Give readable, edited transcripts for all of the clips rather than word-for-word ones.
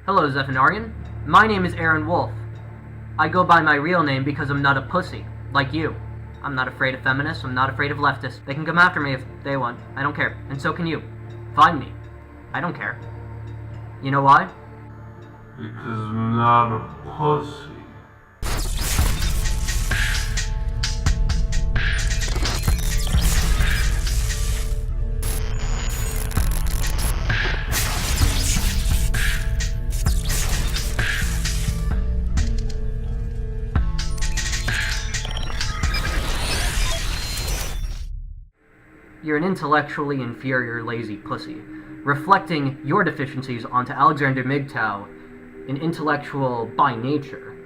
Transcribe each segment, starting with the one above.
Hello, Zephinarian. My name is Aaron Wolf. I go by my real name because I'm not a pussy, like you. I'm not afraid of feminists, I'm not afraid of leftists. They can come after me if they want. I don't care. And so can you. Find me. I don't care. You know why? Because I'm not a pussy. You're an intellectually inferior, lazy pussy, reflecting your deficiencies onto Alexander MGTOW, an intellectual by nature.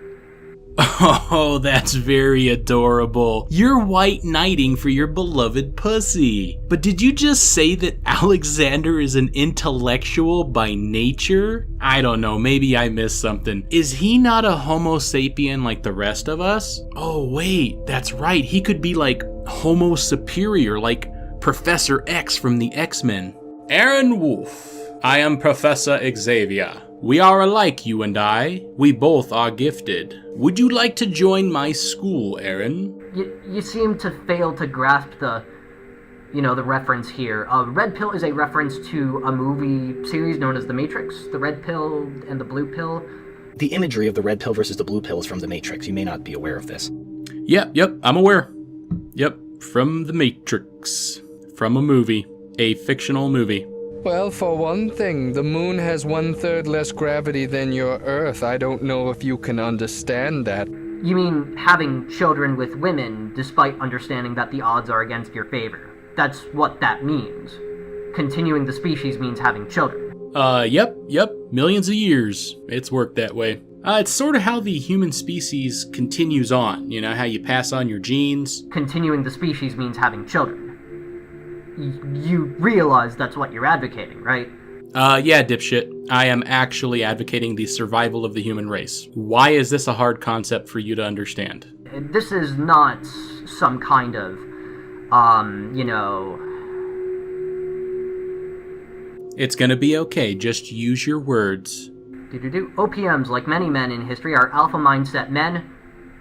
Oh, that's very adorable. You're white knighting for your beloved pussy. But did you just say that Alexander is an intellectual by nature? I don't know, maybe I missed something. Is he not a homo sapien like the rest of us? Oh wait, that's right, he could be like homo superior, like Professor X from the X-Men. Aaron Wolf. I am Professor Xavier. We are alike, you and I. We both are gifted. Would you like to join my school, Aaron? You seem to fail to grasp the reference here. Red Pill is a reference to a movie series known as The Matrix. The red pill and the blue pill. The imagery of the red pill versus the blue pill is from The Matrix. You may not be aware of this. Yep, I'm aware. Yep, from The Matrix. From a movie. A fictional movie. Well, for one thing, the moon has 1/3 less gravity than your Earth. I don't know if you can understand that. You mean having children with women, despite understanding that the odds are against your favor. That's what that means. Continuing the species means having children. Yep. Millions of years. It's worked that way. It's sort of how the human species continues on. You know, how you pass on your genes. Continuing the species means having children. You realize that's what you're advocating, right? Yeah, dipshit. I am actually advocating the survival of the human race. Why is this a hard concept for you to understand? This is not some kind of, It's gonna be okay, just use your words. OPMs, like many men in history, are alpha mindset men.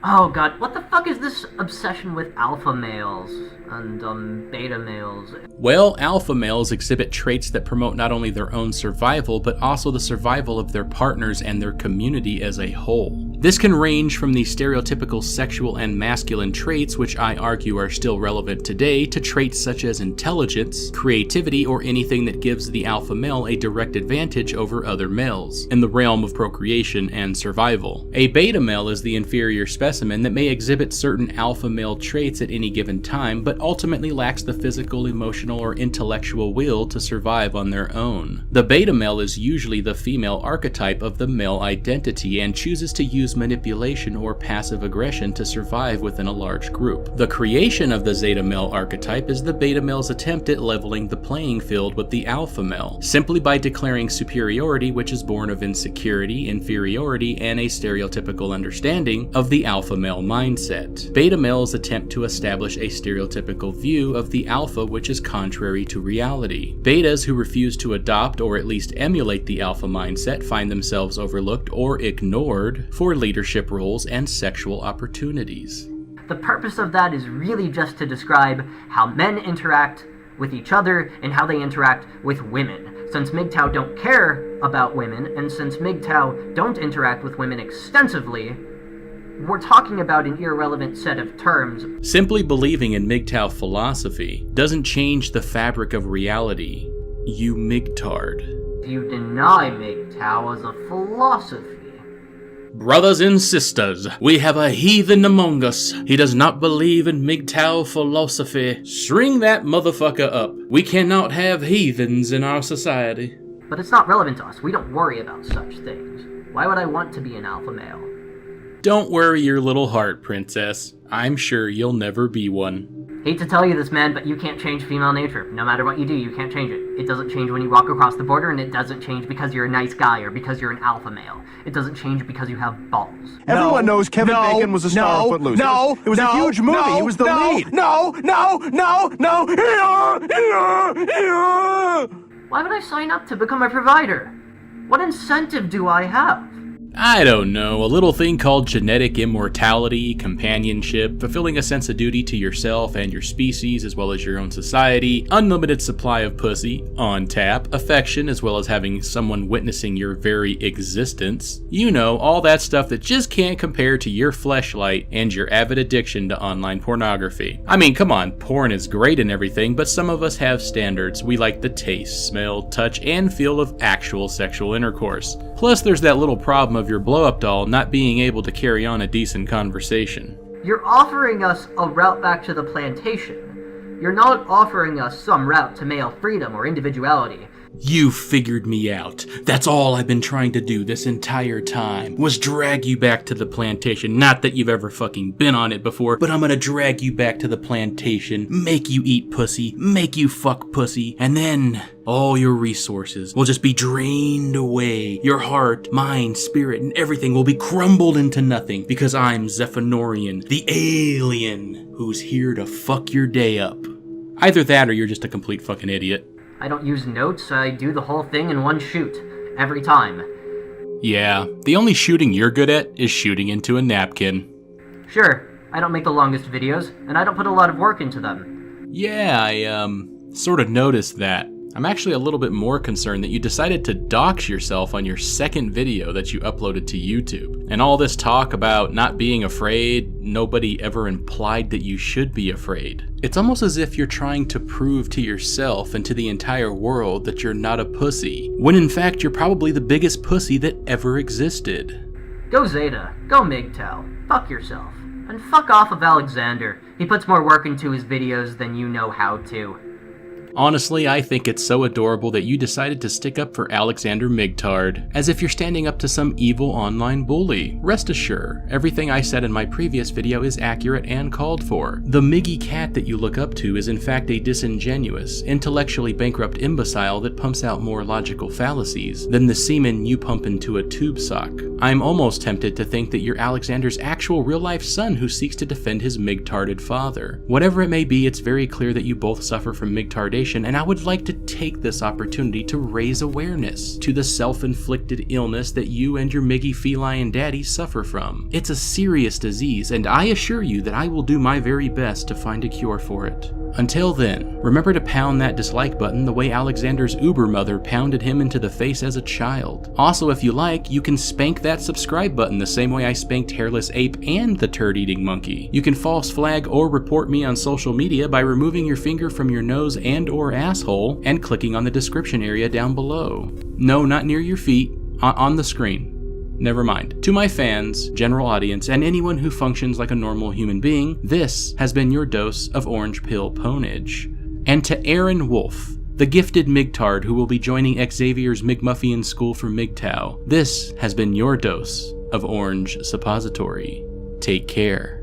Oh god, what the fuck is this obsession with alpha males and beta males? Well, alpha males exhibit traits that promote not only their own survival, but also the survival of their partners and their community as a whole. This can range from the stereotypical sexual and masculine traits, which I argue are still relevant today, to traits such as intelligence, creativity, or anything that gives the alpha male a direct advantage over other males, in the realm of procreation and survival. A beta male is the inferior specimen that may exhibit certain alpha male traits at any given time, but ultimately lacks the physical, emotional, or intellectual will to survive on their own. The beta male is usually the female archetype of the male identity and chooses to use manipulation or passive aggression to survive within a large group. The creation of the zeta male archetype is the beta male's attempt at leveling the playing field with the alpha male, simply by declaring superiority, which is born of insecurity, inferiority, and a stereotypical understanding of the alpha male mindset. Beta males attempt to establish a stereotypical view of the alpha which is contrary to reality. Betas who refuse to adopt or at least emulate the alpha mindset find themselves overlooked or ignored for leadership roles and sexual opportunities. The purpose of that is really just to describe how men interact with each other and how they interact with women. Since MGTOW don't care about women, and since MGTOW don't interact with women extensively, we're talking about an irrelevant set of terms. Simply believing in MGTOW philosophy doesn't change the fabric of reality, you Migtard. You deny MGTOW as a philosophy. Brothers and sisters, we have a heathen among us. He does not believe in MGTOW philosophy. String that motherfucker up. We cannot have heathens in our society. But it's not relevant to us. We don't worry about such things. Why would I want to be an alpha male? Don't worry your little heart, princess. I'm sure you'll never be one. Hate to tell you this, man, but you can't change female nature. No matter what you do, you can't change it. It doesn't change when you walk across the border, and it doesn't change because you're a nice guy or because you're an alpha male. It doesn't change because you have balls. Everyone knows Kevin Bacon was a star of Footloose. It was a huge movie. He was the lead. Why would I sign up to become a provider? What incentive do I have? I don't know, a little thing called genetic immortality, companionship, fulfilling a sense of duty to yourself and your species as well as your own society, unlimited supply of pussy, on tap, affection as well as having someone witnessing your very existence. You know, all that stuff that just can't compare to your fleshlight and your avid addiction to online pornography. I mean, come on, porn is great and everything, but some of us have standards. We like the taste, smell, touch, and feel of actual sexual intercourse. Plus, there's that little problem of your blow-up doll not being able to carry on a decent conversation. You're offering us a route back to the plantation. You're not offering us some route to male freedom or individuality. You figured me out. That's all I've been trying to do this entire time, was drag you back to the plantation. Not that you've ever fucking been on it before, but I'm gonna drag you back to the plantation, make you eat pussy, make you fuck pussy, and then all your resources will just be drained away. Your heart, mind, spirit, and everything will be crumbled into nothing because I'm Zephanorian, the alien who's here to fuck your day up. Either that or you're just a complete fucking idiot. I don't use notes, I do the whole thing in one shoot. Every time. Yeah, the only shooting you're good at is shooting into a napkin. Sure, I don't make the longest videos, and I don't put a lot of work into them. Yeah, I, sort of noticed that. I'm actually a little bit more concerned that you decided to dox yourself on your second video that you uploaded to YouTube. And all this talk about not being afraid, nobody ever implied that you should be afraid. It's almost as if you're trying to prove to yourself and to the entire world that you're not a pussy, when in fact you're probably the biggest pussy that ever existed. Go Zeta, go Migtardation, fuck yourself. And fuck off of Alexander. He puts more work into his videos than you know how to. Honestly, I think it's so adorable that you decided to stick up for Alexander MGTOW, as if you're standing up to some evil online bully. Rest assured, everything I said in my previous video is accurate and called for. The Miggy cat that you look up to is in fact a disingenuous, intellectually bankrupt imbecile that pumps out more logical fallacies than the semen you pump into a tube sock. I'm almost tempted to think that you're Alexander's actual real-life son who seeks to defend his Migtarded father. Whatever it may be, it's very clear that you both suffer from Migtardation, and I would like to take this opportunity to raise awareness to the self-inflicted illness that you and your Miggy feline daddy suffer from. It's a serious disease, and I assure you that I will do my very best to find a cure for it. Until then, remember to pound that dislike button the way Alexander's Uber mother pounded him into the face as a child. Also, if you like, you can spank that subscribe button the same way I spanked Hairless Ape and the Turd-Eating Monkey. You can false flag or report me on social media by removing your finger from your nose and or asshole and clicking on the description area down below. No, not near your feet, on the screen. Never mind. To my fans, general audience, and anyone who functions like a normal human being, this has been your dose of orange pill ponage. And to Aaron Wolf, the gifted Migtard who will be joining Xavier's McMuffian School for MGTOW, this has been your dose of orange suppository. Take care.